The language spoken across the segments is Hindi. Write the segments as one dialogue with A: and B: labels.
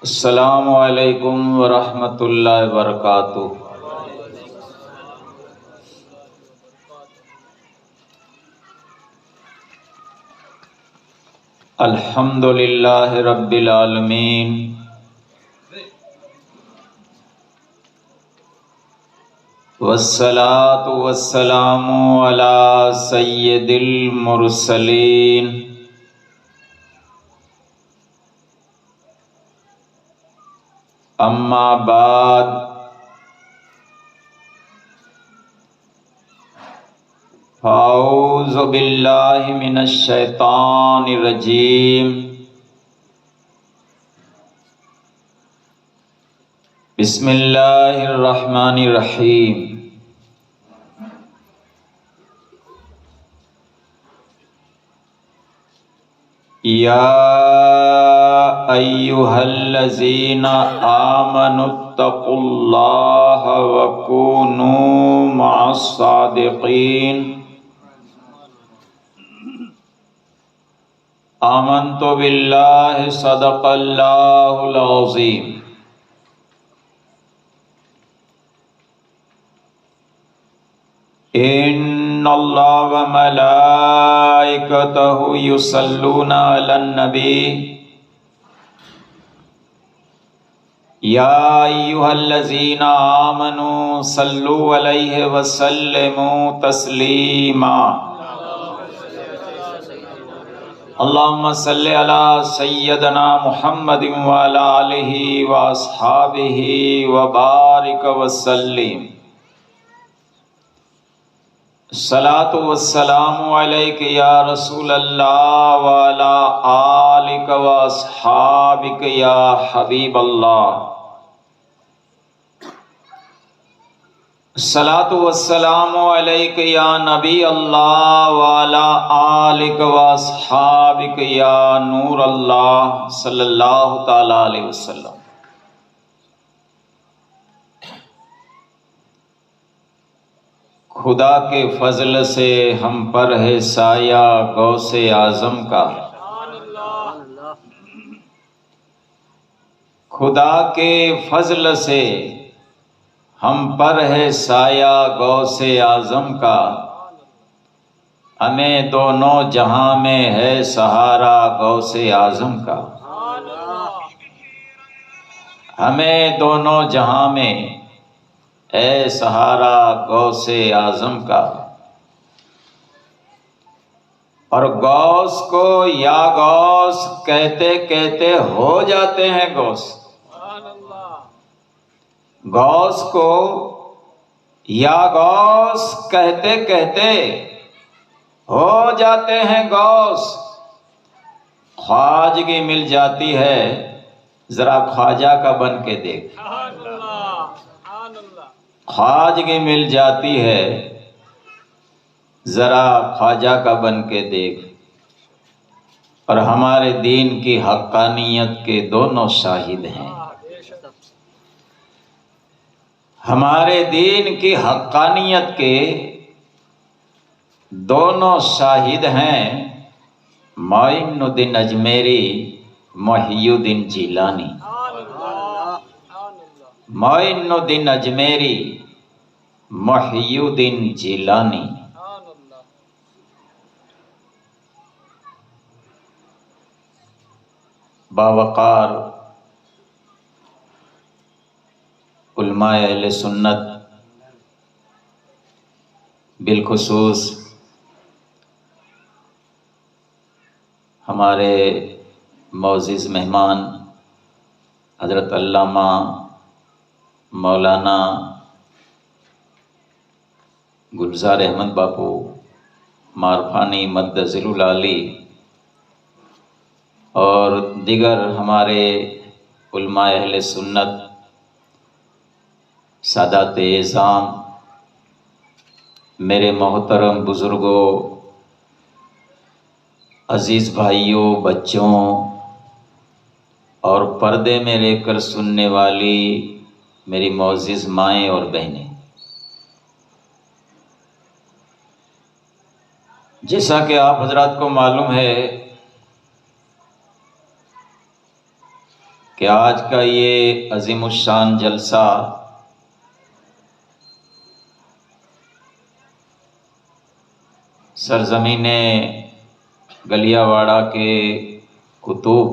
A: अस्सलामु अलैकुम वरहमतुल्लाहि वबरकातुहू। अल्हम्दुलिल्लाहि रब्बिल आलमीन वस्सलातु वस्सलामु अला सय्यिदिल मुरसलीन अम्मा बाद फ़अऊज़ु बिल्लाहि मिनश शैतानिर रजीम। बिस्मिल्लाहिर रहमानिर रहीम। या अय्युहल्लज़ीना आमनुत्तक़ुल्लाह वकूनू मअस्सादिक़ीन। आमन्तु बिल्लाहि सदक़ल्लाहुल अज़ीम। इन्नल्लाह व मलाइकतहु युसल्लूना अलन नबी। या अय्युहल्लज़ीना आमनू सल्लु अलैहि वसल्लिमू तस्लीमा। अल्लाहुम्मा सल्लि अला सय्यदना मुहम्मदिन व अला आलिहि व अस्हाबिहि व बारिक वसल्लिम। सलातु वस्सलामु अलैका या रसूल अल्लाह व अला आलिका व अस्हाबिका या हबीब अल्लाह। सलातु वस्सलामु अलैका या नबी अल्लाह व अला आलिका व अस्हाबिका या नूर अल्लाह सल्लल्लाहु तआला अलैहि वसल्लम। खुदा के फजल से हम पर है साया गौसे आजम का। खुदा के फजल से हम पर है साया गौसे आजम का। हमें दोनों जहां में है सहारा गौसे आजम का। हमें दोनों जहां में ऐ सहारा गौसे आजम का। और गौस को या गौस कहते कहते हो जाते हैं गौस। गौस को या गौस कहते कहते हो जाते हैं गौस। ख्वाजगी मिल जाती है, जरा ख्वाजा का बन के देख। ख्वाजगी मिल जाती है, जरा ख्वाजा का बन के देख। और हमारे दीन की हक्कानियत के दोनों शाहिद हैं। हमारे दीन की हक्कानियत के दोनों शाहिद हैं। मोइनुद्दीन अजमेरी, मोहियुद्दीन जिलानी। मोइनुद्दीन अजमेरी, मोहियुद्दीन जिलानी। बावकार उलमाए अहले सुन्नत, बिलखुसूस हमारे मौजिज़ मेहमान हज़रत अल्लामा मौलाना गुलजार अहमद बापू मारफानी मद्दज़िलुल आली और दिगर हमारे उलमाए अहले सुन्नत, सादात एज़ाम, मेरे मोहतरम बुज़ुर्गों, अज़ीज़ भाइयों, बच्चों और पर्दे में रहकर सुनने वाली मेरी मौजिज़ माएँ और बहनें, जैसा कि आप हजरात को मालूम है कि आज का ये अज़ीमुश्शान जलसा सरज़मीने गलियावाड़ा के कुतुब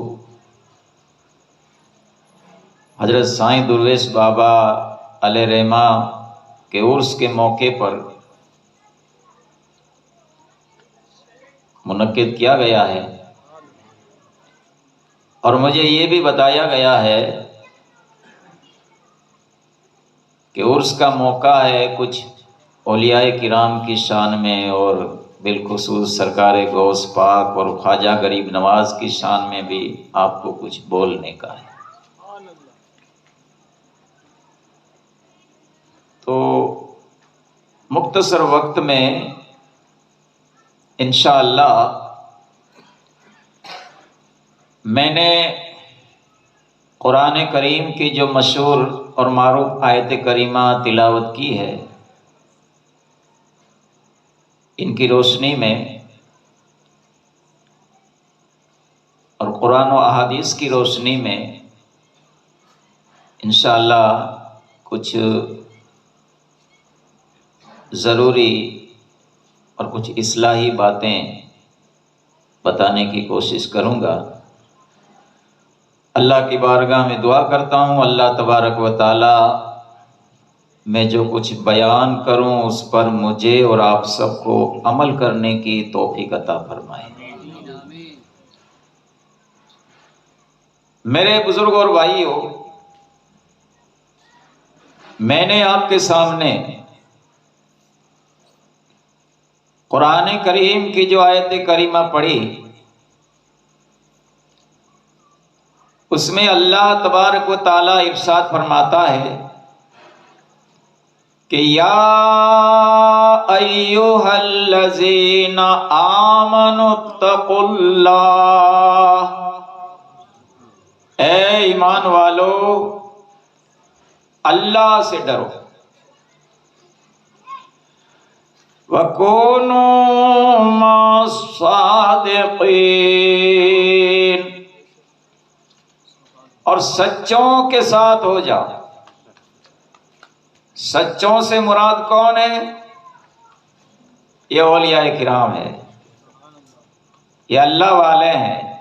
A: हजरत साईं दुर्वेश बाबा अलैहिर्रहमा के उर्स के मौके पर मुनक्किद किया गया है। और मुझे ये भी बताया गया है कि उर्स का मौका है कुछ औलियाए किराम की शान में और बिलखुसूस सरकार गौस पाक और ख्वाजा गरीब नवाज की शान में भी आपको कुछ बोलने का है। तो मुख्तसर वक्त में इंशाअल्लाह मैंने कुरान करीम की जो मशहूर और मारूफ आयत करीमा तिलावत की है, इनकी रोशनी में और कुरान और अहादीस की रोशनी में इंशाअल्लाह कुछ ज़रूरी और कुछ इस्लाही बातें बताने की कोशिश करूँगा। अल्लाह की बारगाह में दुआ करता हूँ अल्लाह तबारक व ताला मैं जो कुछ बयान करूँ उस पर मुझे और आप सबको अमल करने की तौफीक अता फरमाए। मेरे बुजुर्ग और भाइयों, मैंने आपके सामने कुरान करीम की जो आयत करीमा पढ़ी, उसमें अल्लाह तबारक व ताला इरशाद फरमाता है कि या अय्युहल्लज़ीना आमनुत्तकुल्लाह, ए ईमान वालो अल्लाह से डरो, वकूनू मस्सादिकीन, और सच्चों के साथ हो जाओ। सच्चों से मुराद कौन है? ये औलियाए किराम है, ये अल्लाह वाले हैं।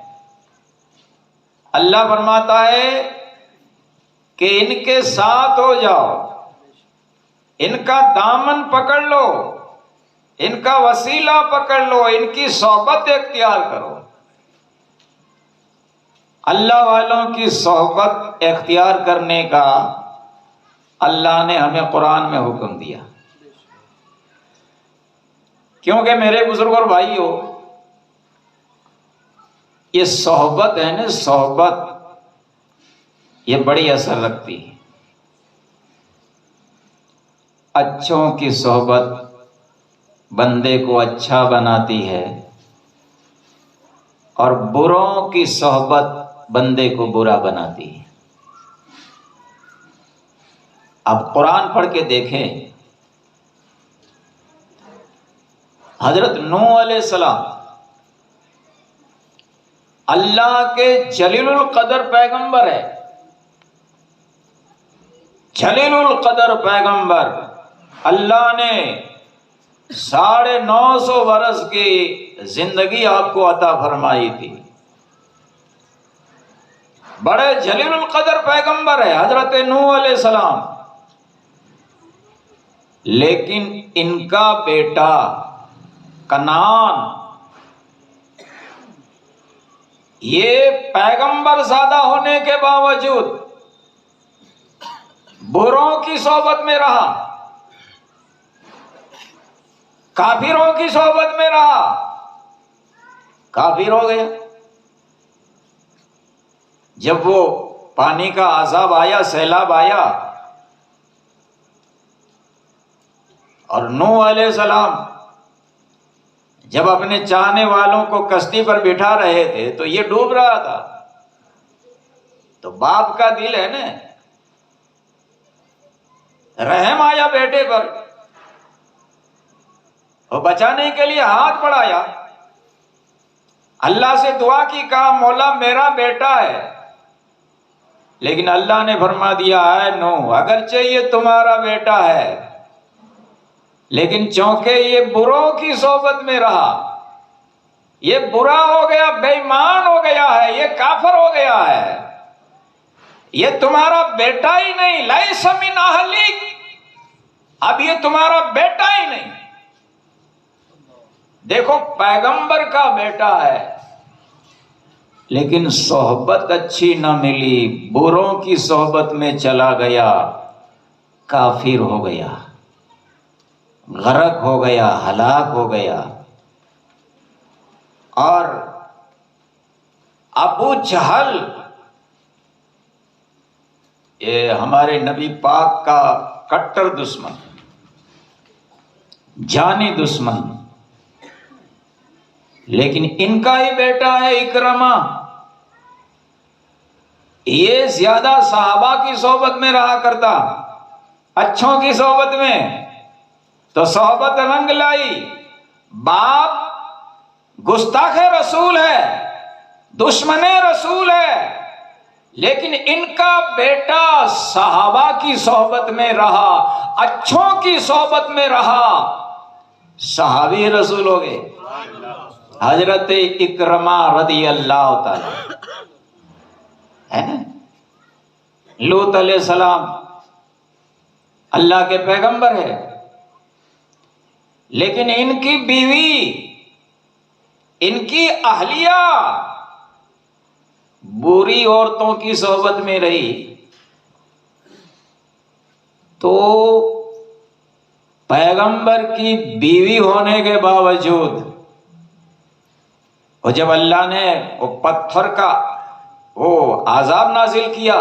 A: अल्लाह फरमाता है कि इनके साथ हो जाओ, इनका दामन पकड़ लो, इनका वसीला पकड़ लो, इनकी सोहबत इख्तियार करो। अल्लाह वालों की सोहबत इख्तियार करने का अल्लाह ने हमें कुरान में हुक्म दिया, क्योंकि मेरे बुजुर्ग और भाइयों, ये सोहबत है ना, सोहबत ये बड़ी असर रखती है। अच्छों की सोहबत बंदे को अच्छा बनाती है और बुरों की सोहबत बंदे को बुरा बनाती है। आप कुरान पढ़ के देखें, हजरत नूह अलैहिस्सलाम अल्लाह के जलीलुल कदर पैगंबर है। जलीलुल कदर पैगंबर, अल्लाह ने 950 वर्ष की जिंदगी आपको अता फरमाई थी। बड़े जलीलुल कदर पैगंबर है हजरत नूह अलैहिस्सलाम, लेकिन इनका बेटा कनान ये पैगंबर ज़्यादा होने के बावजूद बुरों की सोहबत में रहा, काफिरों की सोहबत में रहा, काफिर हो गया। जब वो पानी का अजाब आया, सैलाब आया, और नूह अलैहिस्सलाम जब अपने चाहने वालों को कश्ती पर बिठा रहे थे तो ये डूब रहा था। तो बाप का दिल है ना, रहम आया बेटे पर और बचाने के लिए हाथ बढ़ाया, अल्लाह से दुआ की, कहा मौला मेरा बेटा है, लेकिन अल्लाह ने फरमा दिया है नो, अगरचे ये तुम्हारा बेटा है, लेकिन चौंके ये बुरों की सोबत में रहा, ये बुरा हो गया, बेईमान हो गया है, ये काफर हो गया है, ये तुम्हारा बेटा ही नहीं, लैसा मिन अहलिक, अब ये तुम्हारा बेटा ही नहीं। देखो पैगंबर का बेटा है, लेकिन सोहबत अच्छी न मिली, बुरों की सोहबत में चला गया, काफिर हो गया, गरक हो गया, हलाक हो गया। और अबू जहल, ये हमारे नबी पाक का कट्टर दुश्मन, जानी दुश्मन, लेकिन इनका ही बेटा है इकरमा। ये ज्यादा सहाबा की सोहबत में रहा करता, अच्छों की सोहबत में, तो सोहबत रंग लाई। बाप गुस्ताख रसूल है, दुश्मन रसूल है, लेकिन इनका बेटा सहाबा की सोहबत में रहा, अच्छों की सोहबत में रहा, सहाबी रसूल हो गए। हजरत इकरमा रदी अल्लाह ताला है ना, लूत अलैहिस्सलाम अल्लाह के पैगंबर है, लेकिन इनकी बीवी, इनकी अहलिया बुरी औरतों की सोहबत में रही। तो पैगंबर की बीवी होने के बावजूद, और जब अल्लाह ने वो पत्थर का वो आजाब नाजिल किया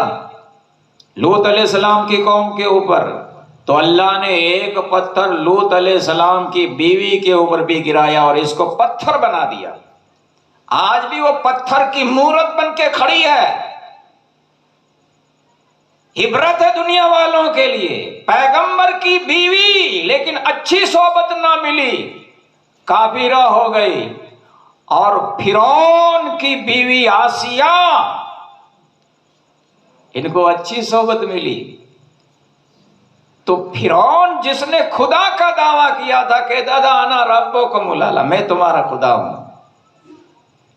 A: लूत अलैहिस्सलाम की कौम के ऊपर, तो अल्लाह ने एक पत्थर लूत अलैहिस्सलाम की बीवी के ऊपर भी गिराया और इसको पत्थर बना दिया। आज भी वो पत्थर की मूरत बन के खड़ी है। इबरत है दुनिया वालों के लिए। पैगंबर की बीवी, लेकिन अच्छी सोबत ना मिली, काफिरा हो गई। और फिरौन की बीवी आसिया, इनको अच्छी सोबत मिली। तो फिरौन जिसने खुदा का दावा किया था कि दादा आना रब्बो को मुलाला, मैं तुम्हारा खुदा हूं,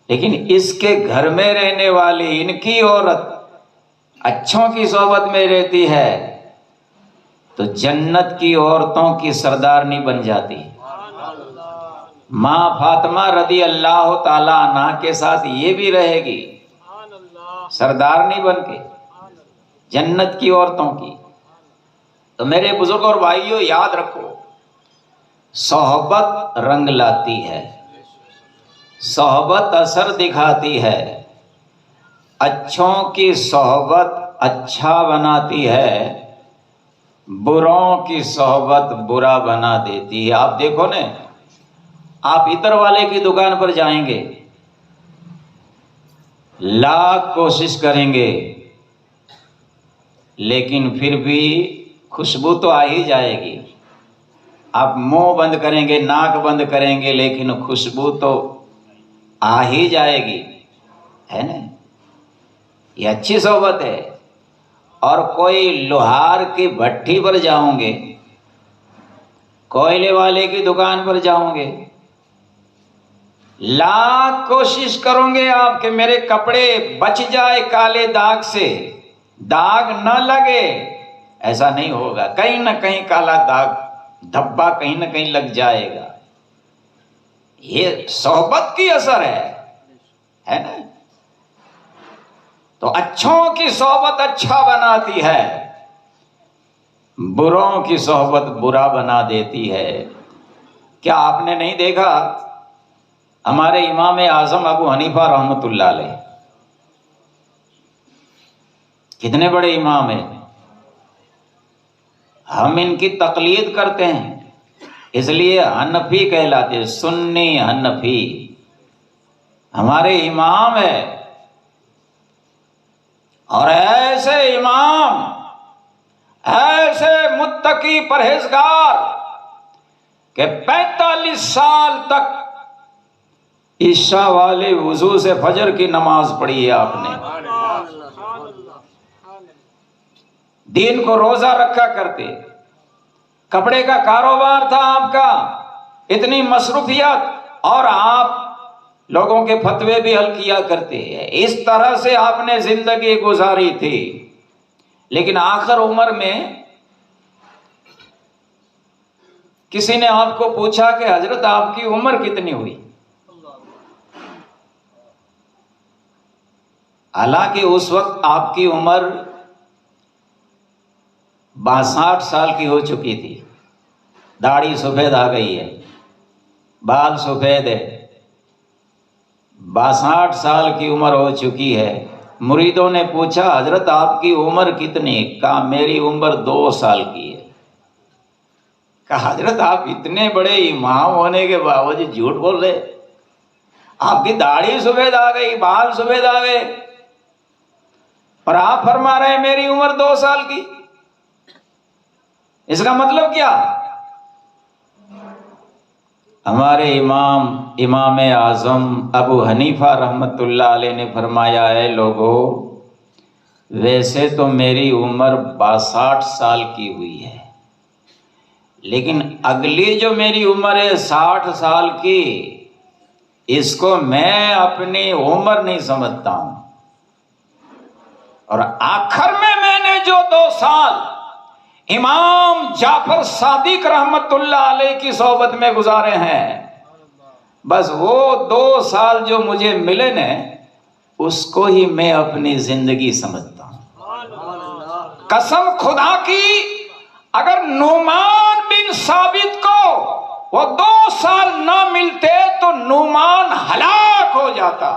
A: लेकिन इसके घर में रहने वाली इनकी औरत अच्छों की सोबत में रहती है, तो जन्नत की औरतों की सरदारनी बन जाती। माँ फातिमा रदी अल्लाह ताला अन्हा के साथ ये भी रहेगी सरदारनी बन के जन्नत की औरतों की। तो मेरे बुजुर्ग और भाइयों, याद रखो, सोहबत रंग लाती है, सोहबत असर दिखाती है। अच्छों की सोहबत अच्छा बनाती है, बुरों की सोहबत बुरा बना देती है। आप देखो ना, आप इतर वाले की दुकान पर जाएंगे, लाख कोशिश करेंगे, लेकिन फिर भी खुशबू तो आ ही जाएगी। आप मुंह बंद करेंगे, नाक बंद करेंगे, लेकिन खुशबू तो आ ही जाएगी, है ना। ये अच्छी सोबत है। और कोई लोहार की भट्टी पर जाओगे, कोयले वाले की दुकान पर जाओगे, लाख कोशिश करोगे आप कि मेरे कपड़े बच जाए काले दाग से, दाग न लगे, ऐसा नहीं होगा। कहीं ना कहीं काला दाग, धब्बा कहीं ना कहीं लग जाएगा। ये सोहबत की असर है ना। तो अच्छों की सोहबत अच्छा बनाती है, बुरों की सोहबत बुरा बना देती है। क्या आपने नहीं देखा, हमारे इमाम आजम अबू हनीफा रहमतुल्लाह अलैह कितने बड़े इमाम हैं, हम इनकी तकलीद करते हैं इसलिए हनफी कहलाते हैं, सुन्नी हनफी। हमारे इमाम है, और ऐसे इमाम, ऐसे मुत्तकी परहेजगार के 45 साल तक ईशा वाले वुजू से फजर की नमाज पढ़ी है आपने। दिन को रोजा रखा करते, कपड़े का कारोबार था आपका, इतनी मसरूफियत, और आप लोगों के फतवे भी हल किया करते हैं। इस तरह से आपने जिंदगी गुजारी थी। लेकिन आखिर उम्र में किसी ने आपको पूछा कि हजरत आपकी उम्र कितनी हुई? हालांकि उस वक्त आपकी उम्र 62 साल की हो चुकी थी, दाढ़ी सफेद आ गई है, बाल सफेद है, 62 साल की उम्र हो चुकी है। मुरीदों ने पूछा हजरत आपकी उम्र कितनी? कहा मेरी उम्र 2 साल की है। कहा हजरत आप इतने बड़े इमाम होने के बावजूद झूठ बोल रहे, आपकी दाढ़ी सफेद आ गई, बाल सफेद आ गए, और आप फरमा रहे हैं मेरी उम्र 2 साल की। इसका मतलब क्या? हमारे इमाम आजम अबू हनीफा रहमतुल्लाह अलैह ने फरमाया है, लोगों वैसे तो मेरी उम्र 62 साल की हुई है, लेकिन अगली जो मेरी उम्र है 60 साल की, इसको मैं अपनी उम्र नहीं समझता हूं। और आखिर में मैंने जो 2 साल इमाम जाफर सादिक रहमतुल्लाह अलैह की सोबत में गुजारे हैं, बस वो 2 साल जो मुझे मिले ने, उसको ही मैं अपनी जिंदगी समझता हूं। कसम खुदा की, अगर नुमान बिन साबित को वो 2 साल ना मिलते तो नुमान हलाक हो जाता।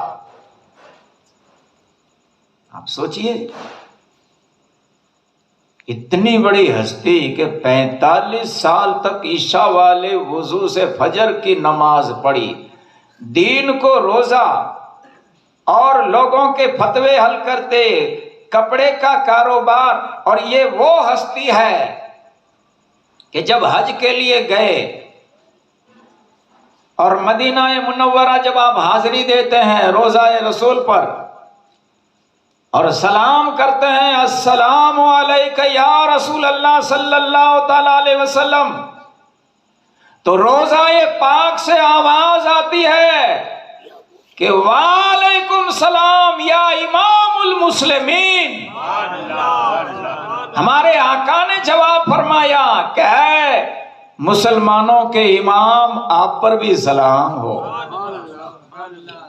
A: आप सोचिए, इतनी बड़ी हस्ती कि 45 साल तक ईशा वाले वुजू से फजर की नमाज पढ़ी, दीन को रोजा और लोगों के फतवे हल करते, कपड़े का कारोबार। और ये वो हस्ती है कि जब हज के लिए गए और मदीना मुनव्वरा जब आप हाजिरी देते हैं रोज़ाए रसूल पर और सलाम करते हैं, अस्सलामु अलैका या रसूल अल्लाह सल्लल्लाहु तआला अलैहि वसल्लम, तो रोज़ाए पाक से आवाज आती है कि वालेकुम सलाम या इमामुल मुस्लिमीन। हमारे आका ने जवाब फरमाया कि है मुसलमानों के इमाम, आप पर भी सलाम हो।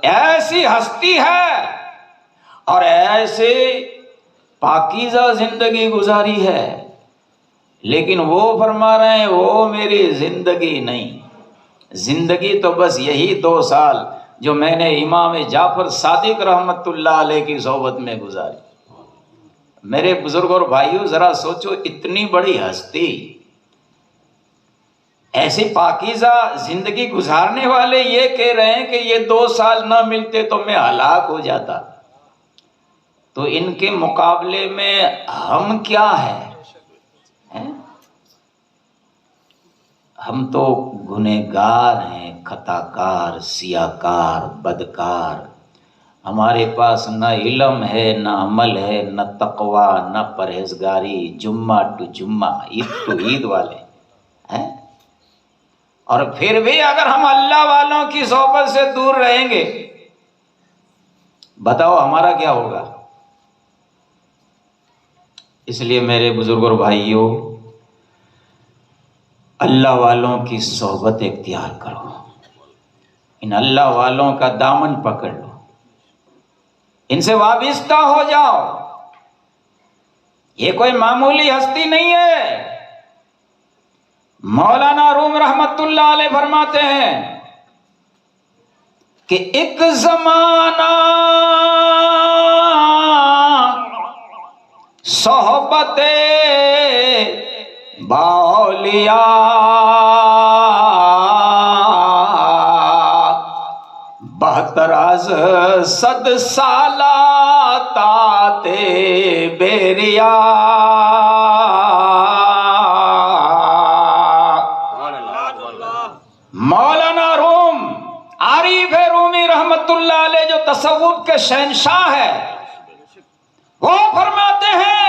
A: ऐसी हस्ती है और ऐसे पाकीज़ा जिंदगी गुजारी है, लेकिन वो फरमा रहे हैं वो मेरी जिंदगी नहीं। जिंदगी तो बस यही 2 साल जो मैंने इमाम जाफर सादिक रहमतुल्लाह अलैह की सोबत में गुजारी। मेरे बुजुर्ग और भाइयों, जरा सोचो, इतनी बड़ी हस्ती, ऐसी पाकीज़ा जिंदगी गुजारने वाले ये कह रहे हैं कि ये 2 साल ना मिलते तो मैं हलाक हो जाता। तो इनके मुकाबले में हम क्या हैं? हम तो गुनहगार हैं, खताकार, सियाकार, बदकार। हमारे पास न इल्म है, न अमल है, न तकवा, न परहेजगारी, जुम्मा टू जुम्मा, ईद टू ईद वाले हैं। और फिर भी अगर हम अल्लाह वालों की सोबत से दूर रहेंगे, बताओ हमारा क्या होगा? इसलिए मेरे बुजुर्ग और भाइयों, अल्लाह वालों की सोहबत इख्तियार करो, इन अल्लाह वालों का दामन पकड़ लो, इनसे वाबिस्ता हो जाओ। ये कोई मामूली हस्ती नहीं है। मौलाना रूम रहमतुल्लाह अलैह फरमाते हैं कि एक जमाना सोहबते बाउलिया बहतराज सद साला ताते बेरिया। मौलाना रूम आरिफ रूमी रहमतुल्लाह अलैह जो तसव्वुफ के शहंशाह है, वो फरमाते हैं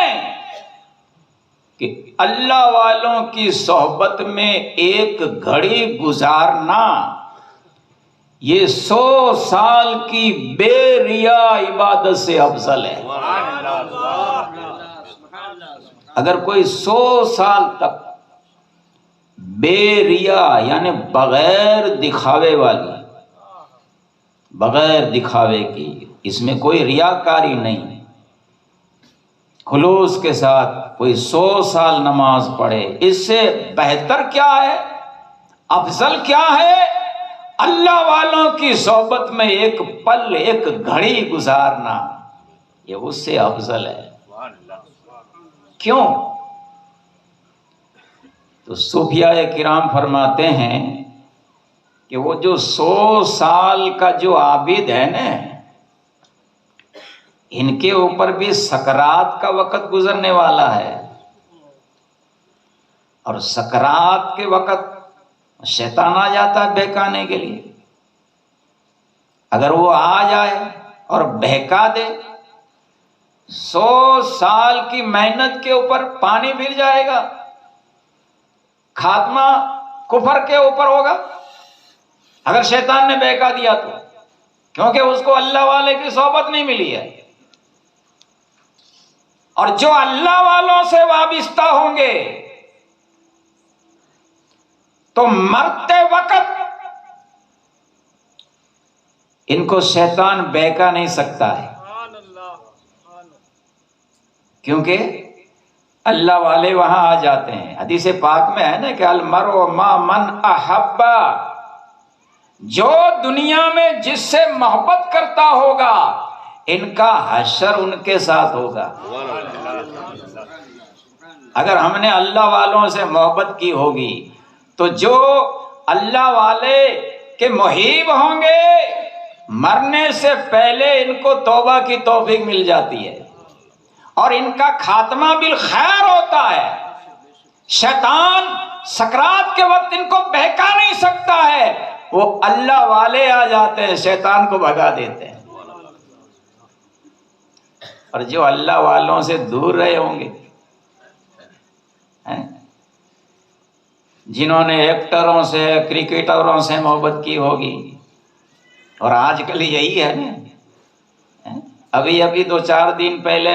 A: कि अल्लाह वालों की सोहबत में एक घड़ी गुजारना ये 100 साल की बेरिया इबादत से अफजल है। अगर कोई 100 साल तक बेरिया यानी बगैर दिखावे वाली, बगैर दिखावे की, इसमें कोई रियाकारी नहीं, खुलूस के साथ कोई 100 साल नमाज पढ़े, इससे बेहतर क्या है, अफजल क्या है? अल्लाह वालों की सोहबत में एक पल, एक घड़ी गुजारना, ये उससे अफजल है। क्यों? तो सूफियाए किराम फरमाते हैं कि वो जो 100 साल का जो आबिद है ना, इनके ऊपर भी सकरात का वक्त गुजरने वाला है, और सकरात के वक्त शैतान आ जाता है बहकाने के लिए। अगर वो आ जाए और बहका दे, 100 साल की मेहनत के ऊपर पानी फिर जाएगा, खात्मा कुफर के ऊपर होगा अगर शैतान ने बहका दिया तो, क्योंकि उसको अल्लाह वाले की सोहबत नहीं मिली है। और जो अल्लाह वालों से वाबिस्ता होंगे तो मरते वक्त इनको शैतान बहका नहीं सकता है, क्योंकि अल्लाह वाले वहां आ जाते हैं। हदीस पाक में है ना कि अल मरो मा मन अहब्बा, जो दुनिया में जिससे मोहब्बत करता होगा इनका हशर उनके साथ होगा। अगर हमने अल्लाह वालों से मोहब्बत की होगी तो जो अल्लाह वाले के मुहीब होंगे, मरने से पहले इनको तौबा की तौफीक मिल जाती है और इनका खात्मा बिल खैर होता है। शैतान सकरात के वक्त इनको बहका नहीं सकता है, वो अल्लाह वाले आ जाते हैं, शैतान को भगा देते हैं। और जो अल्लाह वालों से दूर रहे होंगे, जिन्होंने एक्टरों से, क्रिकेटरों से मोहब्बत की होगी, और आजकल यही है ना, अभी अभी 2-4 दिन पहले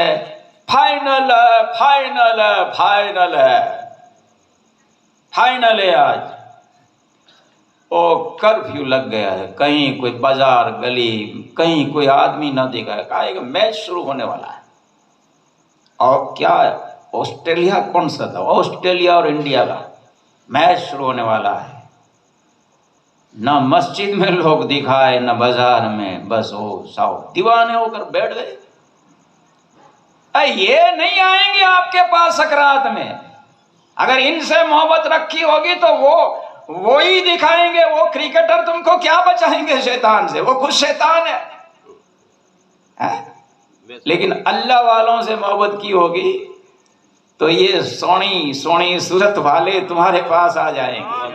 A: फाइनल है, फाइनल है, फाइनल है, फाइनल है आज, ओ कर्फ्यू लग गया है, कहीं कोई बाजार गली, कहीं कोई आदमी न दिखा है, कहा कि मैच शुरू होने वाला है। और क्या है, ऑस्ट्रेलिया कौन सा था, ऑस्ट्रेलिया और इंडिया का मैच शुरू होने वाला है। ना मस्जिद में लोग दिखाए, ना बाजार में, बस वो साव दीवाने होकर बैठ गए। ये नहीं आएंगे आपके पास सकरात में। अगर इनसे मोहब्बत रखी होगी तो वो ही दिखाएंगे। वो क्रिकेटर तुमको क्या बचाएंगे शैतान से, वो खुद शैतान है? लेकिन अल्लाह वालों से मोहब्बत की होगी तो ये सोनी सोनी सूरत वाले तुम्हारे पास आ जाएंगे,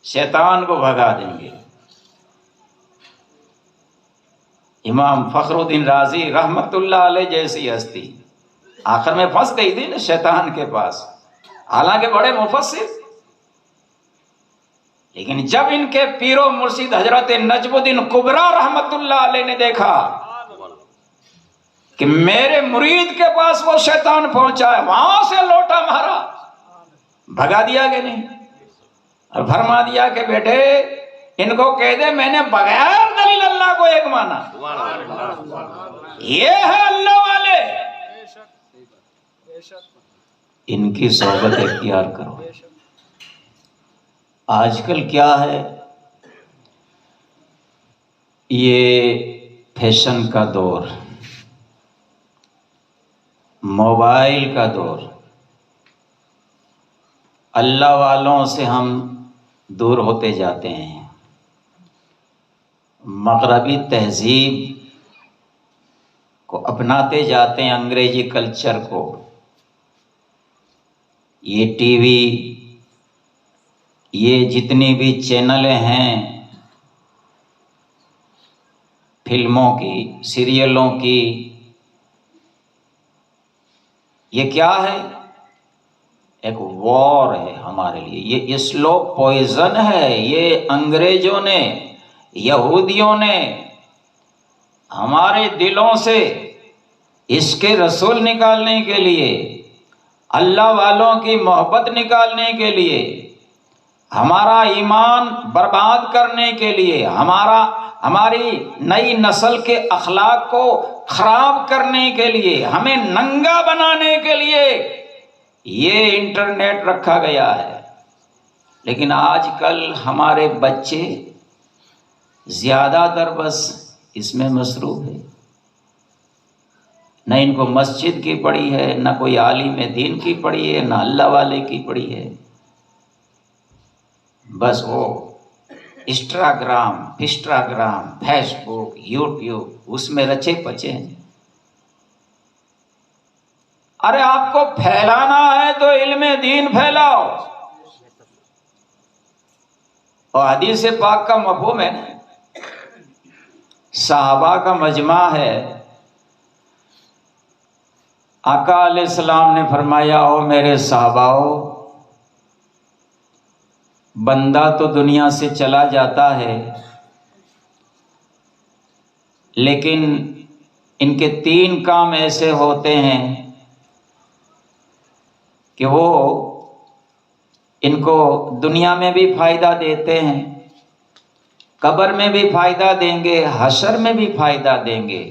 A: शैतान को भगा देंगे। इमाम फखरुद्दीन राजी रहमतुल्लाह अलैह जैसी हस्ती आखिर में फंस गई थी ना शैतान के पास, हालांकि बड़े मुफस्सिर, लेकिन जब इनके पीरो मुर्शिद हजरत नजमुद्दीन कुबरा रहमतुल्लाह अलैह ने देखा कि मेरे मुरीद के पास वो शैतान पहुंचा है, वहां से लोटा मारा, भगा दिया कि नहीं, और फरमा दिया कि बेटे इनको कह दे मैंने बगैर दलील अल्लाह को एक माना। ये है अल्लाह वाले, इनकी सोहबत इख्तियार करो। आजकल क्या है, ये फैशन का दौर, मोबाइल का दौर, अल्लाह वालों से हम दूर होते जाते हैं। मगरबी तहजीब को अपनाते जाते हैं, अंग्रेजी कल्चर को। ये टीवी, ये जितनी भी चैनलें हैं फिल्मों की, सीरियलों की, ये क्या है? एक वॉर है हमारे लिए, ये स्लो पॉइजन है। ये अंग्रेजों ने, यहूदियों ने हमारे दिलों से इसके रसूल निकालने के लिए, अल्लाह वालों की मोहब्बत निकालने के लिए, हमारा ईमान बर्बाद करने के लिए, हमारी नई नस्ल के अखलाक को खराब करने के लिए, हमें नंगा बनाने के लिए ये इंटरनेट रखा गया है। लेकिन आजकल हमारे बच्चे ज्यादातर बस इसमें मसरूफ है। न इनको मस्जिद की पड़ी है, न कोई आलिम दीन की पड़ी है, न अल्लाह वाले की पड़ी है। बस वो इंस्टाग्राम, फेसबुक, यूट्यूब, उसमें रचे पचे हैं। अरे आपको फैलाना है तो इल्म दीन फैलाओ। और हदीस पाक का मफहूम है ना, सहाबा का मजमा है। आका अलैहिस्सलाम ने फरमाया, ओ मेरे सहाबाओ, बंदा तो दुनिया से चला जाता है, लेकिन इनके 3 काम ऐसे होते हैं कि वो इनको दुनिया में भी फायदा देते हैं, कब्र में भी फायदा देंगे, हशर में भी फायदा देंगे।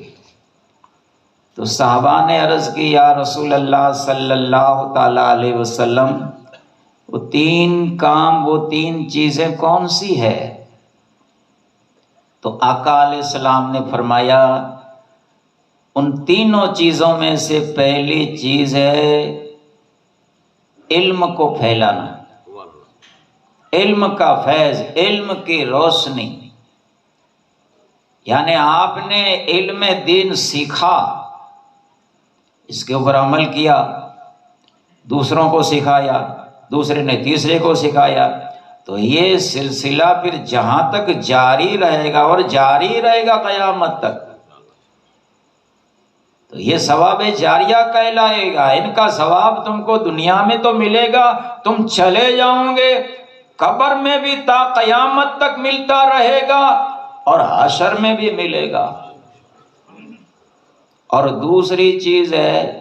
A: तो साहबा ने अर्ज की, या रसूल अल्लाह सल्लल्लाहु ताला अलैहि वसल्लम, वो 3 काम, वो 3 चीजें कौन सी है? तो आका अलैहिस्सलाम ने फरमाया, उन तीनों चीजों में से पहली चीज है इल्म को फैलाना, इल्म का फैज, इल्म की रोशनी। यानी आपने इल्म दीन सीखा, इसके ऊपर अमल किया, दूसरों को सिखाया, दूसरे ने तीसरे को सिखाया, तो ये सिलसिला फिर जहां तक जारी रहेगा और जारी रहेगा क़यामत तक, तो ये सवाब जारिया कहलाएगा। इनका सवाब तुमको दुनिया में तो मिलेगा, तुम चले जाओगे, कब्र में भी ता क़यामत तक मिलता रहेगा और हशर में भी मिलेगा। और दूसरी चीज है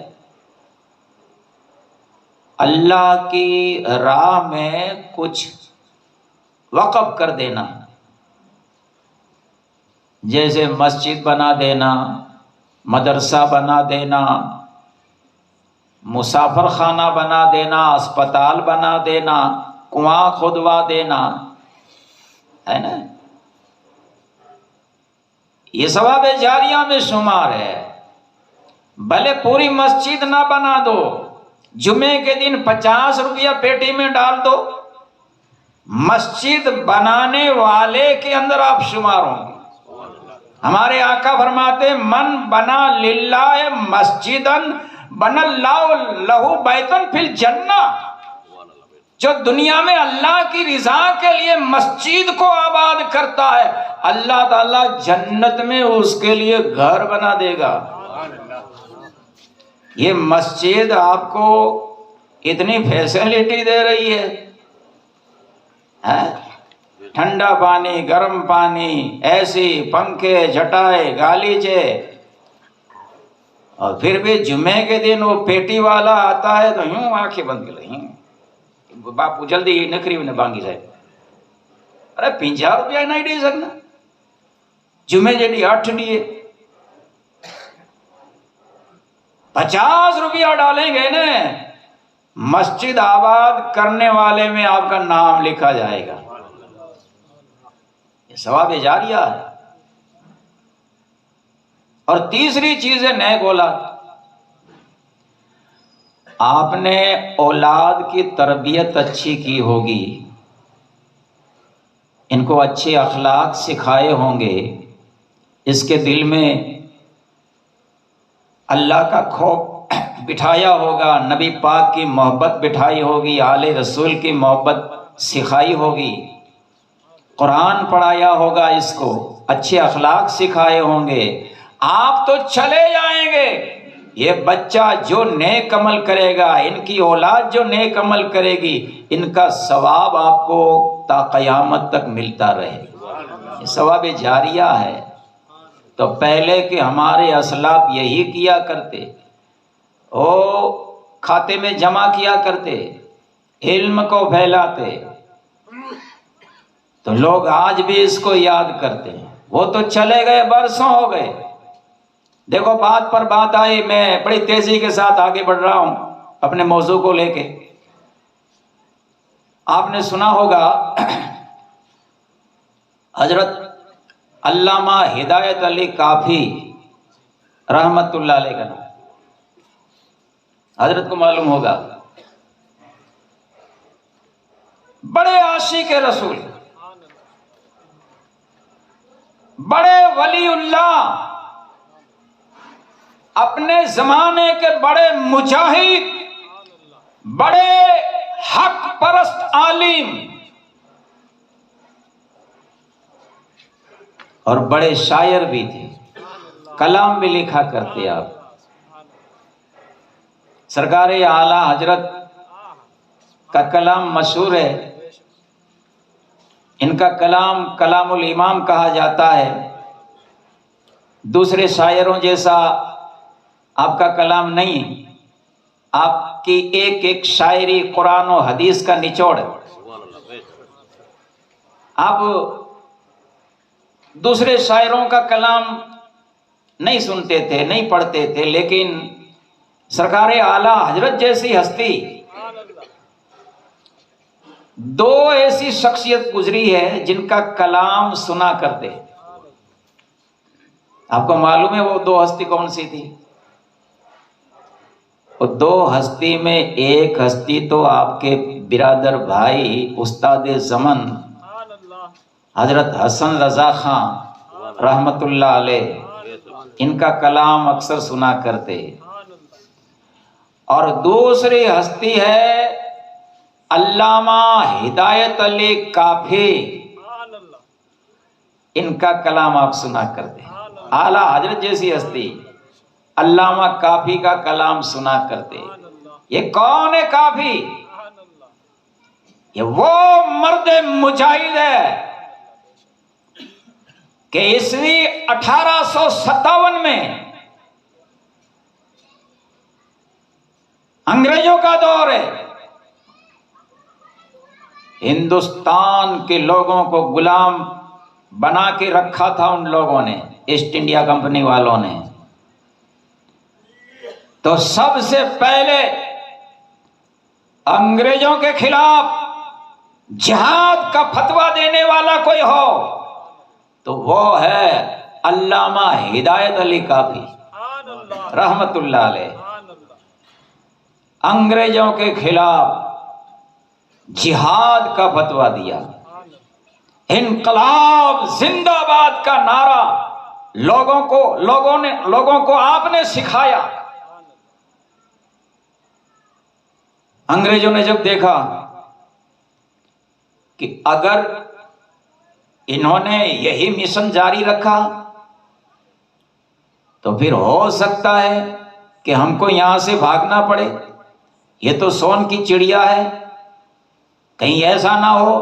A: अल्लाह की राह में कुछ वक़्फ़ कर देना, जैसे मस्जिद बना देना, मदरसा बना देना, मुसाफिर खाना बना देना, अस्पताल बना देना, कुआं खुदवा देना, है ना। ये सवाब जारिया में शुमार है। भले पूरी मस्जिद ना बना दो, जुमे के दिन 50 रुपया पेटी में डाल दो, मस्जिद बनाने वाले के अंदर आप शुमार होंगे। हमारे आका फरमाते, मन बना लिल्लाह मस्जिदन बनल्लाहु लहू बैतन फिल जन्नह। जो दुनिया में अल्लाह की रिजा के लिए मस्जिद को आबाद करता है, अल्लाह ताला जन्नत में उसके लिए घर बना देगा। ये मस्जिद आपको इतनी फैसिलिटी दे रही है, ठंडा पानी, गर्म पानी, एसी, पंखे, झटाए, गालीचे, और फिर भी जुमे के दिन वो पेटी वाला आता है तो यूं आंखें बंद कर रही, बापू जल्दी नखरी ने बांगी जाए। अरे 50 रुपया नहीं दे सकना, जुमे जड़ी 8 दिए, 50 रुपया डालेंगे ना, मस्जिद आबाद करने वाले में आपका नाम लिखा जाएगा। ये सवाब जारिया है। और तीसरी चीज है नेक औलाद। आपने औलाद की तरबियत अच्छी की होगी, इनको अच्छे अखलाक सिखाए होंगे, इसके दिल में अल्लाह का खौफ बिठाया होगा, नबी पाक की मोहब्बत बिठाई होगी, आले रसूल की मोहब्बत सिखाई होगी, कुरान पढ़ाया होगा, इसको अच्छे अखलाक सिखाए होंगे। आप तो चले जाएंगे, ये बच्चा जो नेक अमल करेगा, इनकी औलाद जो नेक अमल करेगी, इनका सवाब आपको ता क़यामत तक मिलता रहे। सवाब जारिया है। तो पहले के हमारे असलाफ यही किया करते, ओ खाते में जमा किया करते, इल्म को फैलाते। तो लोग आज भी इसको याद करते हैं। वो तो चले गए, बरसों हो गए। देखो बात पर बात आई, मैं बड़ी तेजी के साथ आगे बढ़ रहा हूं अपने मौजू को लेके। आपने सुना होगा हजरत अल्लामा हिदायत अली काफी रहमतुल्लाह अलैह का नाम हजरत को मालूम होगा। बड़े आशिक रसूल, बड़े वलीउल्लाह, अपने जमाने के बड़े मुजाहिद, बड़े हक परस्त आलिम और बड़े शायर भी थे। कलाम भी लिखा करते आप। सरकार आला हजरत का कलाम मशहूर है। इनका कलाम कलामुल इमाम कहा जाता है। दूसरे शायरों जैसा आपका कलाम नहीं। आपकी एक एक शायरी कुरान और हदीस का निचोड़। आप दूसरे शायरों का कलाम नहीं सुनते थे, नहीं पढ़ते थे, लेकिन सरकार आला हजरत जैसी हस्ती, दो ऐसी शख्सियत गुजरी है जिनका कलाम सुना करते। आपको मालूम है वो दो हस्ती कौन सी थी? वो दो हस्ती में एक हस्ती तो आपके बिरादर भाई उस्ताद ज़मन हजरत हसन रजा खां रहमतुल्लाह अलैह, इनका कलाम अक्सर सुना करते। और दूसरी हस्ती है अल्लामा हिदायत अली काफी, इनका कलाम आप सुना करते। आला हजरत जैसी हस्ती अल्लामा काफी का कलाम सुना करते। ये कौन है काफी? ये वो मर्द मुजाहिद है कि ईस्वी 1857 में अंग्रेजों का दौर है। हिंदुस्तान के लोगों को गुलाम बना के रखा था उन लोगों ने, ईस्ट इंडिया कंपनी वालों ने। तो सबसे पहले अंग्रेजों के खिलाफ जिहाद का फतवा देने वाला कोई हो तो वो है अल्लामा हिदायत अली काफी रहमतुल्लाह अलैह। अंग्रेजों के खिलाफ जिहाद का फतवा दिया। इनकलाब जिंदाबाद का नारा लोगों को आपने सिखाया। अंग्रेजों ने जब देखा कि अगर इन्होंने यही मिशन जारी रखा तो फिर हो सकता है कि हमको यहां से भागना पड़े। ये तो सोन की चिड़िया है, कहीं ऐसा ना हो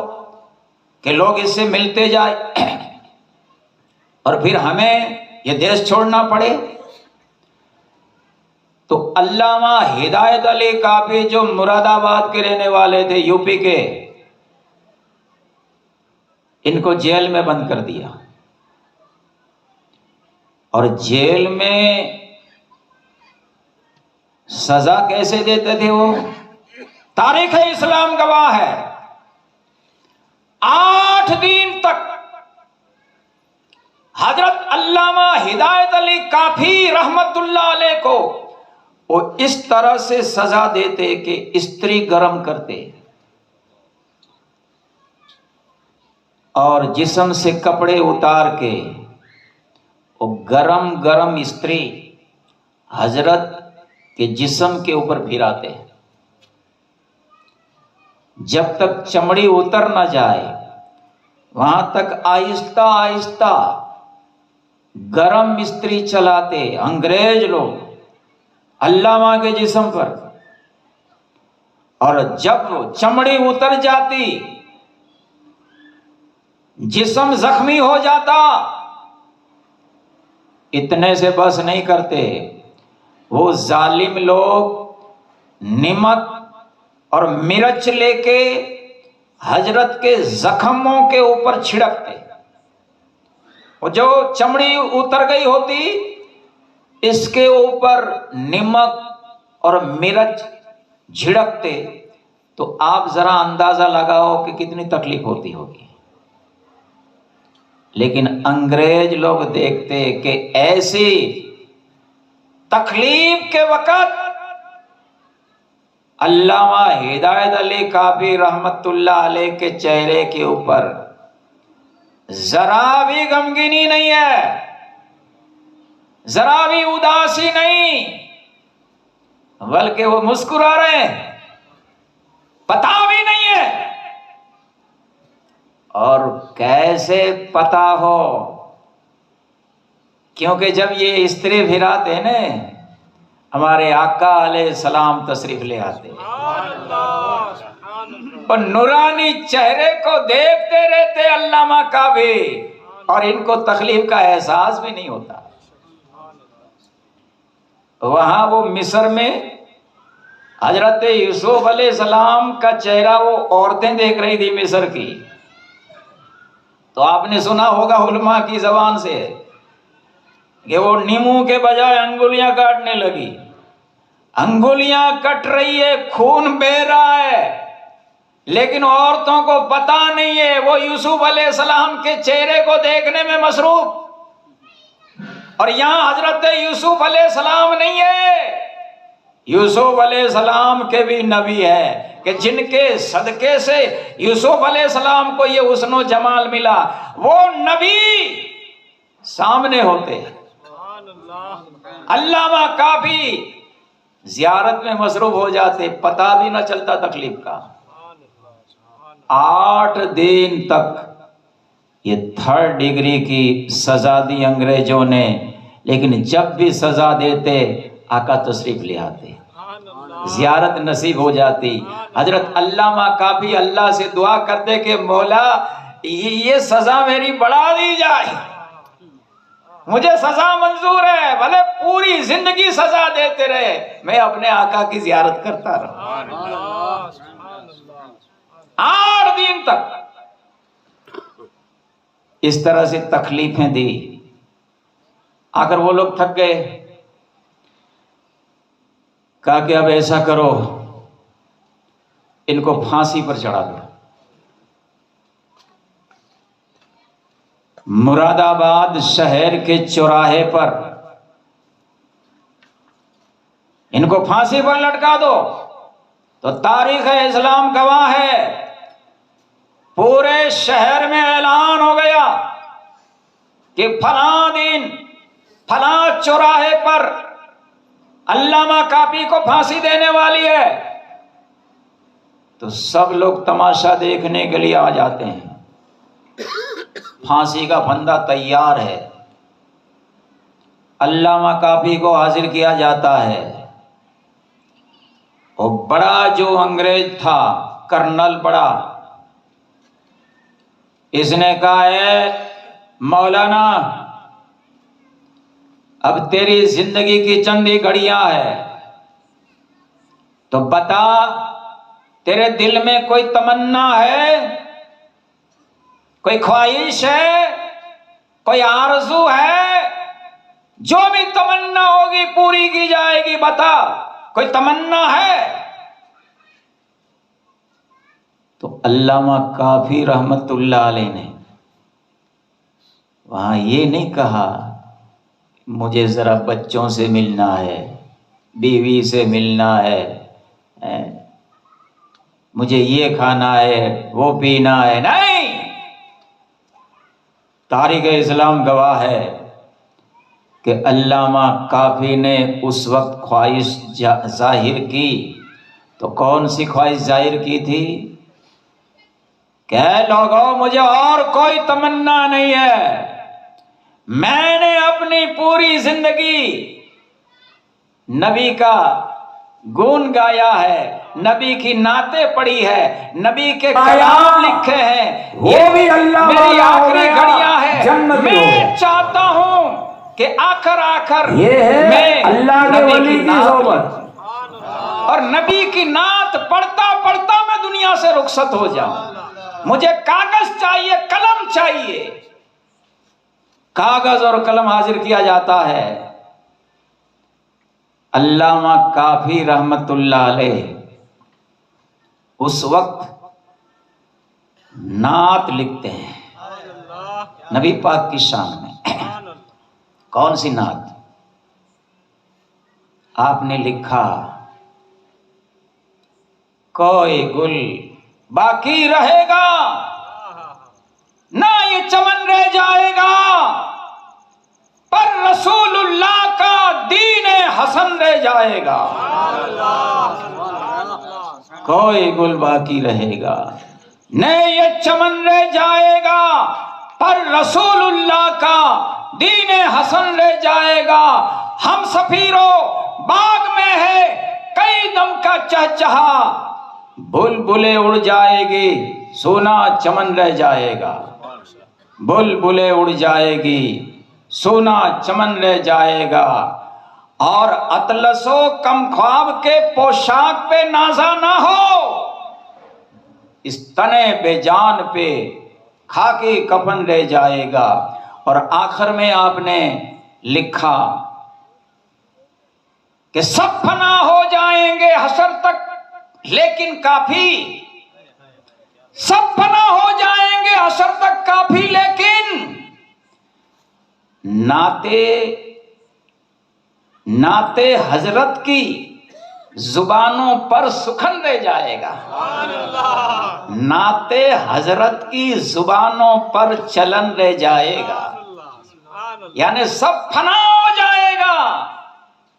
A: कि लोग इससे मिलते जाए और फिर हमें ये देश छोड़ना पड़े। तो अल्लामा हिदायत अली काफी जो मुरादाबाद के रहने वाले थे, यूपी के, इनको जेल में बंद कर दिया। और जेल में सजा कैसे देते थे वो तारीख इस्लाम गवाह है। 8 दिन तक हजरत अल्लामा हिदायत अली काफी रहमतुल्लाह अलैह को वो इस तरह से सजा देते कि स्त्री गर्म करते और जिस्म से कपड़े उतार के वो गरम गरम स्त्री हजरत के जिस्म के ऊपर फिराते। जब तक चमड़ी उतर ना जाए वहां तक आहिस्ता आहिस्ता गरम स्त्री चलाते अंग्रेज लोग। अल्लामा के जिस्म पर, और जब चमड़ी उतर जाती, जिस्म जख्मी हो जाता, इतने से बस नहीं करते, वो जालिम लोग नमक और मिर्च लेके हजरत के जख्मों के ऊपर छिड़कते। और जो चमड़ी उतर गई होती, इसके ऊपर नमक और मिर्च झिड़कते, तो आप जरा अंदाजा लगाओ कि कितनी तकलीफ होती होगी। लेकिन अंग्रेज लोग देखते कि ऐसी तकलीफ के वक्त अल्लामा हिदायत अली काफी रहमतुल्लाह अलैह के चेहरे के ऊपर जरा भी गमगीनी नहीं है, जरा भी उदासी नहीं, बल्कि वो मुस्कुरा रहे हैं, पता भी नहीं है। और कैसे पता हो, क्योंकि जब ये इस्त्री फिराते हैं ना, हमारे आका अलैहि सलाम तशरीफ ले आते और नूरानी चेहरे को देखते रहते अल्लामा का भी, और इनको तकलीफ का एहसास भी नहीं होता। वहां वो मिस्र में हजरत यूसुफ अलैहि सलाम का चेहरा वो औरतें देख रही थी मिस्र की, तो आपने सुना होगा उलमा की जबान से कि वो नींबू के बजाय अंगुलियां काटने लगी, अंगुलियां कट रही है, खून बह रहा है, लेकिन औरतों को पता नहीं है, वो यूसुफ अलैहिस्सलाम के चेहरे को देखने में मसरूफ। और यहां हजरत यूसुफ अलैहिस्सलाम नहीं है, यूसुफ अलैहिस्सलाम के भी नबी है कि जिनके सदके से यूसुफ अलैहिस्सलाम को ये हुस्न जमाल मिला, वो नबी सामने होते हैं। अल्लामा काफी जियारत में मसरूफ हो जाते, पता भी ना चलता तकलीफ का। 8 दिन तक ये 3rd डिग्री की सजा दी अंग्रेजों ने, लेकिन जब भी सजा देते आका तशरीफ ले आते, जियारत नसीब हो जाती। हजरत अल्लामा काफी अल्लाह से दुआ करते कि मौला ये सजा मेरी बढ़ा दी जाए, मुझे सजा मंजूर है, भले पूरी जिंदगी सजा देते रहे, मैं अपने आका की जियारत करता रहूं। 8 दिन तक इस तरह से तकलीफें दी। आकर वो लोग थक गए, कहा कि अब ऐसा करो, इनको फांसी पर चढ़ा दो। मुरादाबाद शहर के चौराहे पर इनको फांसी पर लटका दो। तो तारीख इस्लाम गवाह है, पूरे शहर में ऐलान हो गया कि फलां दिन फलां चौराहे पर अल्लामा काफी को फांसी देने वाली है। तो सब लोग तमाशा देखने के लिए आ जाते हैं, फांसी का फंदा तैयार है, अल्लामा काफी को हाजिर किया जाता है। और बड़ा जो अंग्रेज था, कर्नल बड़ा, इसने कहा है मौलाना अब तेरी जिंदगी की चंद ही घड़ियां है, तो बता तेरे दिल में कोई तमन्ना है, कोई ख्वाहिश है, कोई आरज़ू है, जो भी तमन्ना होगी पूरी की जाएगी, बता कोई तमन्ना है। तो अल्लामा काफी रहमतुल्लाह अलैह ने वहां ये नहीं कहा मुझे जरा बच्चों से मिलना है, बीवी से मिलना है, मुझे ये खाना है, वो पीना है, नहीं। तारीख इस्लाम गवाह है कि अल्लामा काफी ने उस वक्त ख्वाहिश जाहिर की। तो कौन सी ख्वाहिश जाहिर की थी? कह लोगों मुझे और कोई तमन्ना नहीं है, मैंने अपनी पूरी जिंदगी नबी का गुण गाया है, नबी की नातें पढ़ी है, नबी के कलाम लिखे हैं, ये भी अल्लाह मेरी आखिरी घड़ियां है। मैं चाहता हूं कि आखिर
B: ये है
A: मैं
B: अल्लाह के वली की सोबत
A: और नबी की नात पढ़ता पढ़ता मैं दुनिया से रुखसत हो जाऊं। मुझे कागज चाहिए, कलम चाहिए। कागज और कलम हाजिर किया जाता है। अल्लामा काफी रहमतुल्लाह अलैह उस वक्त नात लिखते हैं नबी पाक की शान में। कौन सी नात? आपने लिखा, कोई गुल बाकी रहेगा ना ये चमन रह जाएगा, पर रसूलुल्लाह का दीन हसन रह जाएगा। कोई गुल बाकी रहेगा नहीं ये चमन रह जाएगा, पर रसूलुल्लाह का दीन हसन रह जाएगा। हम सफीरों बाग में है कई दम का चहचहा, बुलबुलें उड़ जाएगी सोना चमन रह जाएगा। बुलबुलें उड़ जाएगी सोना चमन रह जाएगा। और अतलसो कम ख्वाब के पोशाक पे नाजा ना हो, इस तने बेजान पे खाकी कफन रह जाएगा। और आखिर में आपने लिखा कि सब फना हो जाएंगे हशर तक, लेकिन काफी, सब फना हो जाएंगे हशर तक काफी, लेकिन नाते हजरत की जुबानों पर सुखन रह जाएगा। नाते हजरत की जुबानों पर चलन रह जाएगा। यानी सब फना हो जाएगा,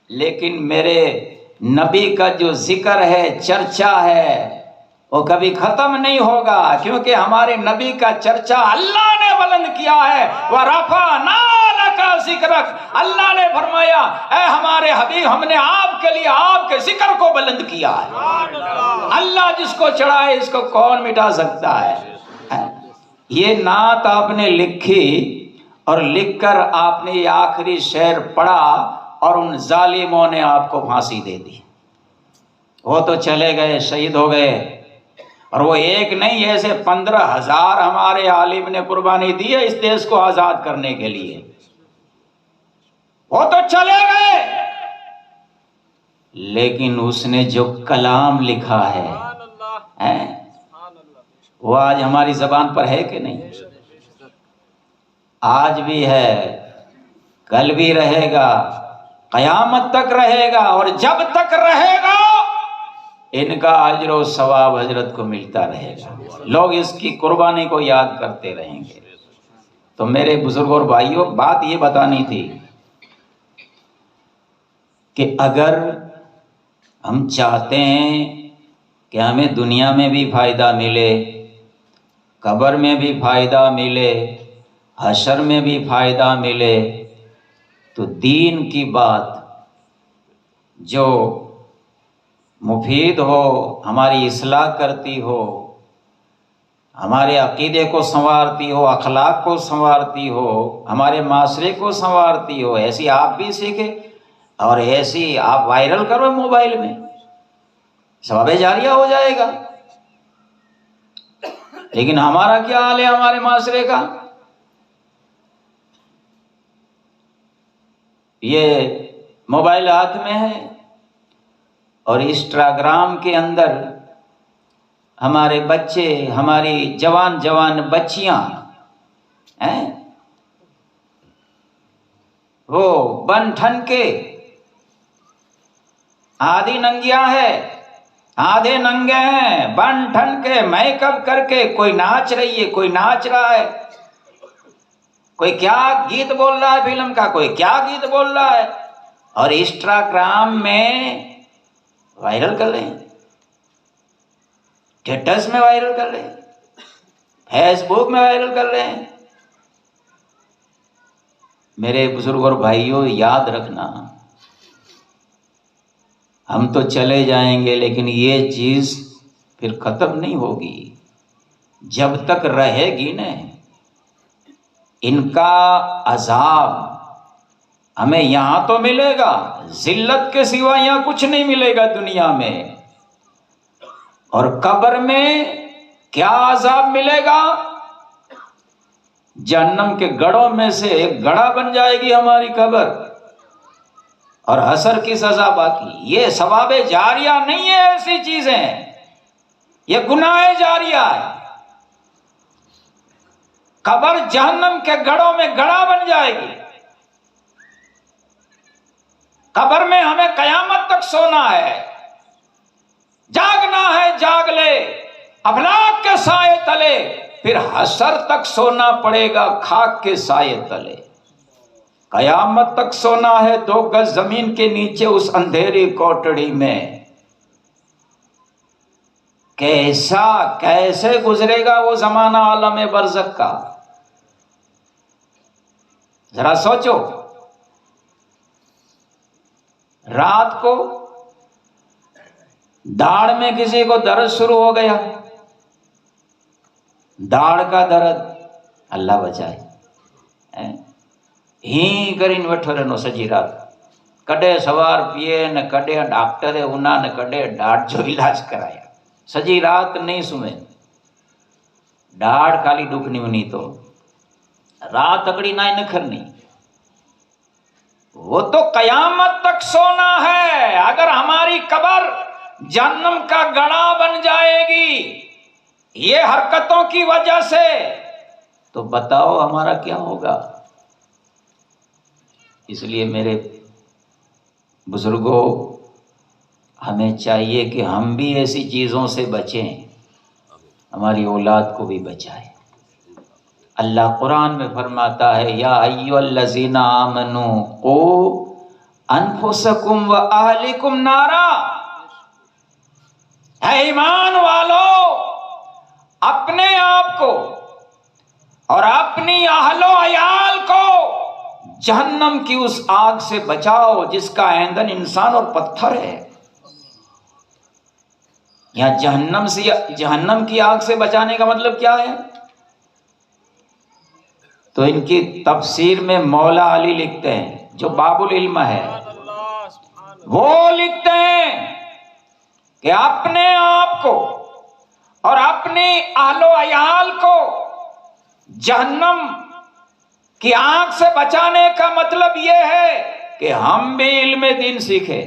A: लेकिन मेरे नबी का जो जिक्र है, चर्चा है, वो कभी खत्म नहीं होगा, क्योंकि हमारे नबी का चर्चा अल्लाह ने बुलंद किया है। वह रफा का जिक्रक, अल्लाह ने फरमाया ऐ हमारे हबीब, हमने आपके लिए आपके जिक्र को बुलंद किया है। अल्लाह जिसको चढ़ाए इसको कौन मिटा सकता है। ये नात आपने लिखी और लिखकर आपने ये आखिरी शेर पढ़ा और उन जालिमों ने आपको फांसी दे दी। वो तो चले गए, शहीद हो गए, और वो एक नहीं ऐसे 15,000 हमारे आलिम ने कुर्बानी दी है इस देश को आजाद करने के लिए। वो तो चले गए, लेकिन उसने जो कलाम लिखा है वो आज हमारी जबान पर है कि नहीं? आज भी है, कल भी रहेगा, कयामत तक रहेगा, और जब तक रहेगा इनका अजर सवाब हजरत को मिलता रहेगा। लोग इसकी कुर्बानी को याद करते रहेंगे। तो मेरे बुजुर्ग और भाइयों, बात ये बतानी थी कि अगर हम चाहते हैं कि हमें दुनिया में भी फायदा मिले, कब्र में भी फायदा मिले, हशर में भी फायदा मिले, तो दीन की बात जो मुफीद हो, हमारी इस्लाह करती हो, हमारे अकीदे को संवारती हो, अखलाक को संवारती हो, हमारे माशरे को संवारती हो, ऐसी आप भी सीखे और ऐसी आप वायरल करो मोबाइल में, सवाबे जारिया हो जाएगा। लेकिन हमारा क्या हाल है हमारे माशरे का? ये मोबाइल हाथ में है और इंस्टाग्राम के अंदर हमारे बच्चे, हमारी जवान जवान बच्चियां हैं, वो बन ठन के आधी नंगिया है, आधे नंगे हैं, बन ठन के मेकअप करके कोई नाच रही है, कोई नाच रहा है, कोई क्या गीत बोल रहा है फिल्म का, कोई क्या गीत बोल रहा है, और इंस्टाग्राम में वायरल कर रहे हैं, स्टेटस में वायरल कर रहे हैं, फेसबुक में वायरल कर रहे हैं। मेरे बुजुर्ग और भाइयों, याद रखना, हम तो चले जाएंगे, लेकिन ये चीज फिर खत्म नहीं होगी जब तक रहेगी न। इनका अजाब हमें यहां तो मिलेगा, जिल्लत के सिवा यहां कुछ नहीं मिलेगा दुनिया में। और कब्र में क्या अजाब मिलेगा? जहन्नम के गढ़ों में से एक गढ़ा बन जाएगी हमारी कब्र, और हसर की सजा बाकी। ये सवाबे जारिया नहीं है, ऐसी चीजें, ये गुनाह जारिया है। कब्र जहन्नम के गढ़ों में गढ़ा बन जाएगी। कब्र में हमें कयामत तक सोना है, जागना है, जाग ले अफलाक के साए तले, फिर हसर तक सोना पड़ेगा खाक के साए तले। कयामत तक सोना है 2 गज जमीन के नीचे उस अंधेरी कोठड़ी में। कैसे गुजरेगा वो जमाना आलम बरज़ख का, जरा सोचो। रात को दाढ़ में किसी को दर्द शुरू हो गया, दाढ़ का दर्द, अल्लाह बचाए, ही करीन वठो रहनो सजी रात। कॾहिं सवार पिए न कॾहिं डॉक्टर उना न कॾहिं डाढ़ जो इलाज कराया, सजी रात नहीं सुमे। डाढ़ खाली दुखनी वनी तो रात तकड़ी ना न करनी। वो तो कयामत तक सोना है। अगर हमारी कब्र जहन्नम का गड़ा बन जाएगी ये हरकतों की वजह से, तो बताओ हमारा क्या होगा। इसलिए मेरे बुजुर्गों, हमें चाहिए कि हम भी ऐसी चीजों से बचें, हमारी औलाद को भी बचाएं। अल्लाह कुरान में फरमाता है, या अय्युहल्लज़ीना आमनू क़ू अनफुसकुम व अहलिकुम नारा। है ईमान वालों, अपने आप को और अपनी अहलो अयाल को जहन्नम की उस आग से बचाओ जिसका ईंधन इंसान और पत्थर है। यहां जहन्नम की आग से बचाने का मतलब क्या है? तो इनकी तफसीर में मौला अली लिखते हैं, जो बाबुल इल्म है, वो लिखते हैं कि अपने आप को और अपनी आहलो अयाल को जहन्नम की आग से बचाने का मतलब यह है कि हम भी इल्म दीन सीखे,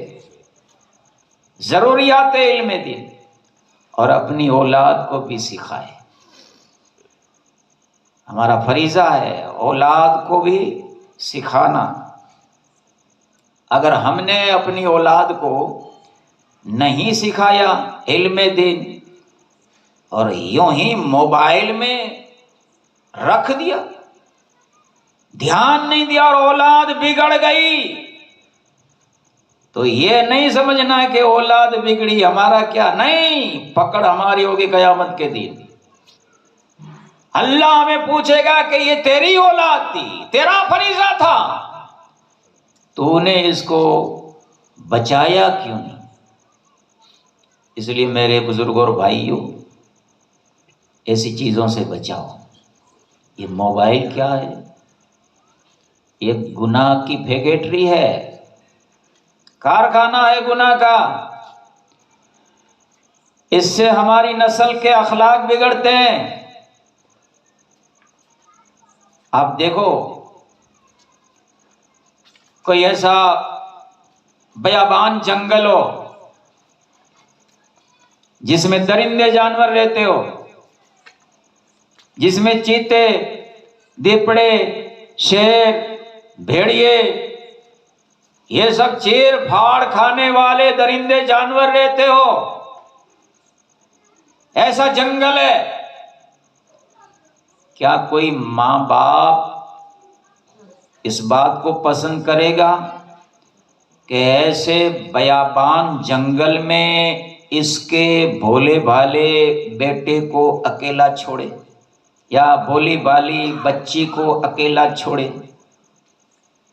A: जरूरियात इल्म दीन, और अपनी औलाद को भी सिखाए। हमारा फरीजा है औलाद को भी सिखाना। अगर हमने अपनी औलाद को नहीं सिखाया इल्म दीन और यूं ही मोबाइल में रख दिया, ध्यान नहीं दिया और औलाद बिगड़ गई, तो ये नहीं समझना है कि औलाद बिगड़ी हमारा क्या, नहीं, पकड़ हमारी होगी कयामत के दिन। अल्लाह हमें पूछेगा कि ये तेरी औलाद थी, तेरा फरीजा था, तूने इसको बचाया क्यों नहीं। इसलिए मेरे बुजुर्गों और भाइयों, ऐसी चीजों से बचाओ। ये मोबाइल क्या है? ये गुनाह की फैक्ट्री है, कारखाना है गुनाह का। इससे हमारी नस्ल के अखलाक बिगड़ते हैं। आप देखो, कोई ऐसा बयाबान जंगल हो जिसमें दरिंदे जानवर रहते हो, जिसमें चीते, दीपड़े, शेर, भेड़िए, ये सब चीर फाड़ खाने वाले दरिंदे जानवर रहते हो, ऐसा जंगल है। क्या कोई माँ बाप इस बात को पसंद करेगा कि ऐसे बयाबान जंगल में इसके भोले भाले बेटे को अकेला छोड़े या भोली भाली बच्ची को अकेला छोड़े?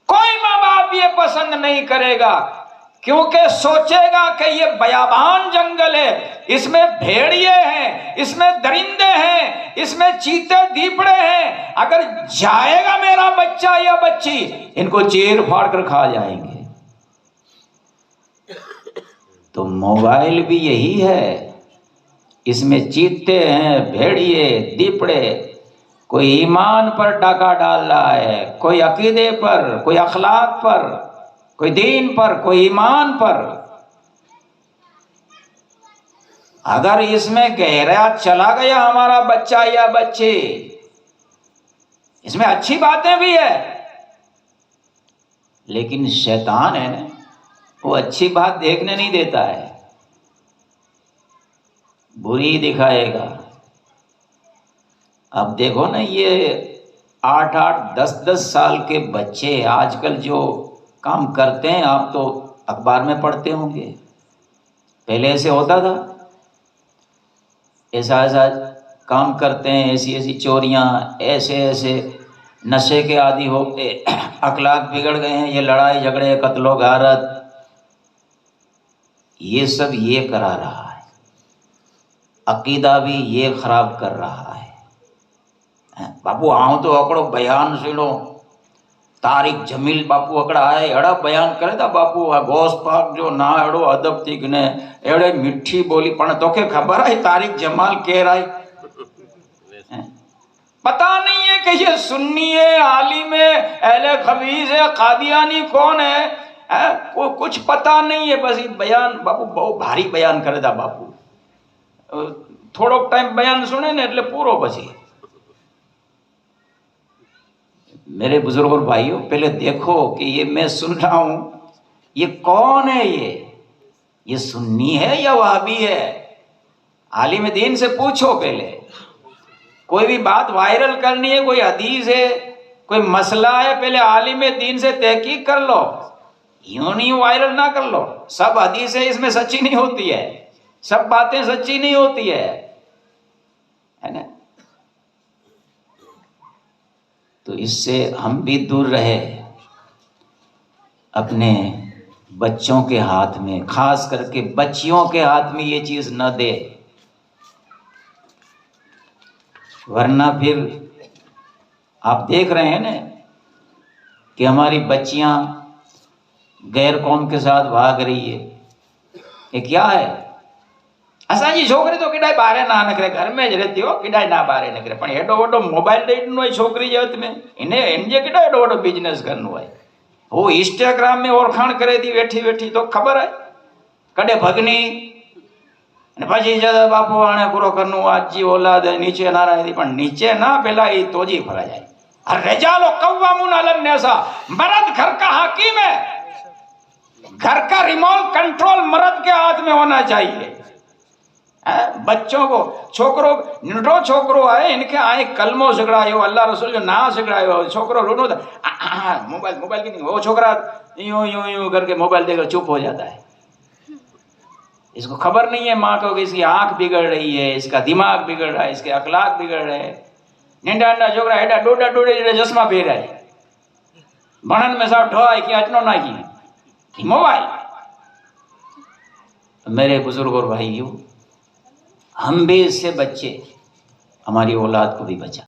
A: कोई माँ बाप ये पसंद नहीं करेगा क्योंकि सोचेगा कि ये बयाबान जंगल है, इसमें भेड़िए हैं, इसमें दरिंदे हैं, इसमें चीते दीपड़े हैं, अगर जाएगा मेरा बच्चा या बच्ची इनको चीर फाड़ कर खा जाएंगे। तो मोबाइल भी यही है, इसमें चीते हैं, भेड़िए, दीपड़े। कोई ईमान पर डाका डाल रहा है, कोई अकीदे पर, कोई अखलाक पर, कोई दीन पर, कोई ईमान पर। अगर इसमें गहरा चला गया हमारा बच्चा या बच्ची, इसमें अच्छी बातें भी है, लेकिन शैतान है ना, वो अच्छी बात देखने नहीं देता है, बुरी दिखाएगा। अब देखो ना, ये 8-8, 10-10 साल के बच्चे आजकल जो काम करते हैं, आप तो अखबार में पढ़ते होंगे, पहले ऐसे होता था, ऐसा ऐसा काम करते हैं, ऐसी ऐसी चोरियां, ऐसे ऐसे नशे के आदी हो गए, अखलाक बिगड़ गए हैं, ये लड़ाई झगड़े, कत्लो गारत, ये सब ये करा रहा है, अकीदा भी ये खराब कर रहा है। बापू आऊं तो अकड़ो बयान सुनो, तारिक जमील बापू अकड़ा आए, अड़ा बयान करे था बापू, आ गौस पाक जो ना अड़ो अदब थी ने एड़े मीठी बोली, पण तोखे खबर है तारिक जमाल कह रहा है? पता नहीं है कि ये सुन्नी है, आलिम है, अहले खबीज है, कादियानी कौन है, को कुछ पता नहीं है। बस बयान बापू बहुत भारी बयान करे था बापू, थोड़ो टाइम बयान सुने ने એટલે पूरो પછી। मेरे बुजुर्ग और भाइयों, पहले देखो कि ये मैं सुन रहा हूं, ये कौन है, ये सुन्नी है या वहाबी है? आलिम दीन से पूछो पहले। कोई भी बात वायरल करनी है, कोई हदीस है, कोई मसला है, पहले आलिम दीन से तहकीक कर लो, यूं नहीं वायरल ना कर लो। सब हदीसें इसमें सच्ची नहीं होती है, सब बातें सच्ची नहीं होती है ना। तो इससे हम भी दूर रहे, अपने बच्चों के हाथ में, खास करके बच्चियों के हाथ में ये चीज न दे, वरना फिर आप देख रहे हैं ना कि हमारी बच्चियां गैर कौम के साथ भाग रही है। ये क्या है? असांजी छोकरी तो किडाय बारे ना निकरे, घर में ज रहती हो, किडाय ना बारे निकरे, पण एडो वडो मोबाइल दई ॾिनो है छोकरी जे हथ में, इने किडाय एडो वडो बिजनेस करनो है। वो इंस्टाग्राम में ओरखाण करे थी वेठी वेठी, तो खबर है कॾे भगनी ने પછી જदा બાપુ આણે પૂરો કરનું, આજી औलाद नीचे ना रही, पण नीचे ना पेला ई तोजी फरा जाए। और रिजालो कव्वामुन अलन निसा, मर्द घर का हाकिम है, घर का रिमोट कंट्रोल मर्द के हाथ में होना चाहिए। बच्चों को छोकरो नंढो छोकरो है, इनके आए कलमो सिखड़ायो, अल्लाह रसूल जो ना सिखड़ायो, छोकरो रोनो था मोबाइल मोबाइल की नहीं, वो छोकरा यूं यूं यूं करके मोबाइल देकर चुप हो जाता है। इसको खबर नहीं है माँ को कि इसकी आंख बिगड़ रही है, इसका दिमाग बिगड़ रहा है, इसके अखलाक बिगड़ रहे हैं। नंढा नंढा छोकरा हेडा डोडा डोडे चश्मा पहरा है, भणन में सब ढोआई कि अचनो ना की मोबाइल। मेरे बुजुर्ग और भाइयों, हम भी इससे बच्चे, हमारी औलाद को भी बचा।